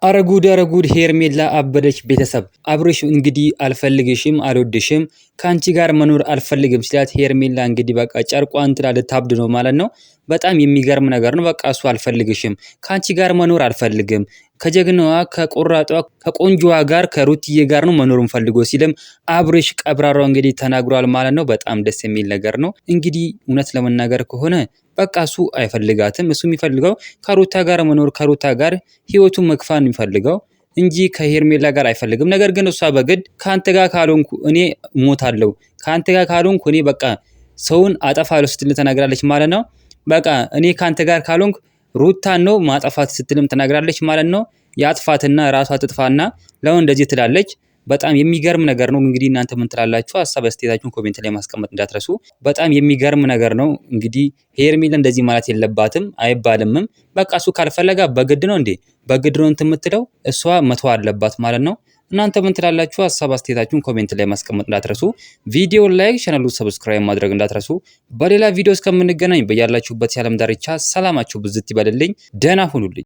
አረጉድ ሄርሜላ አበደች። ቤተሰብ አብርሽ እንግዲህ አልፈልግሽም አልወድሽም ካንቺ ጋር መኖር አልፈልግም ሲላት ሄርሜላ እንግዲህ በቃ ጨርቋን ጥላ ልታብድ ነው ማለት ነው። በጣም የሚገርም ነገር ነው። በቃ እሱ አልፈልግሽም ካንቺ ጋር መኖር አልፈልግም ከጀግናዋ ከቆራጧ ከቆንጆዋ ጋር ከሩትዬ ጋር ነው መኖሩን ፈልጎ ሲልም አብርሽ ቀብራራው እንግዲህ ተናግሯል ማለት ነው። በጣም ደስ የሚል ነገር ነው። እንግዲህ እውነት ለመናገር ከሆነ በቃ እሱ አይፈልጋትም። እሱ የሚፈልገው ከሩታ ጋር መኖር ከሩታ ጋር ህይወቱን መግፋት ነው የሚፈልገው እንጂ ከሄርሜላ ጋር አይፈልግም። ነገር ግን እሷ በግድ ካንተ ጋር ካልሆንኩ እኔ ሞታለሁ፣ ካንተ ጋር ካልሆንኩ እኔ በቃ ሰውን አጠፋለሁ ስትል ተናግራለች ማለት ነው። በቃ እኔ ካንተ ጋር ካልሆንኩ ሩታን ነው ማጠፋት ስትልም ተናግራለች ማለት ነው። ያጥፋትና ራሷ ትጥፋና ለምን እንደዚህ ትላለች? በጣም የሚገርም ነገር ነው። እንግዲህ እናንተ ምን ትላላችሁ? ሐሳብ አስተያየታችሁን ኮሜንት ላይ ማስቀመጥ እንዳትረሱ። በጣም የሚገርም ነገር ነው። እንግዲህ ሄርሜላ እንደዚህ ማለት የለባትም አይባልምም። በቃ እሱ ካልፈለጋ በግድ ነው እንዴ? በግድ ነው እንትን የምትለው እሷ መተው አለባት ማለት ነው። እናንተ ምን ትላላችሁ? ሐሳብ አስተያየታችሁን ኮሜንት ላይ ማስቀመጥ እንዳትረሱ። ቪዲዮ ላይክ፣ ቻናሉን ሰብስክራይብ ማድረግ እንዳትረሱ። በሌላ ቪዲዮ እስከምንገናኝ በያላችሁበት የዓለም ዳርቻ ሰላማችሁ ብዝት ይበልልኝ። ደህና ሁኑልኝ።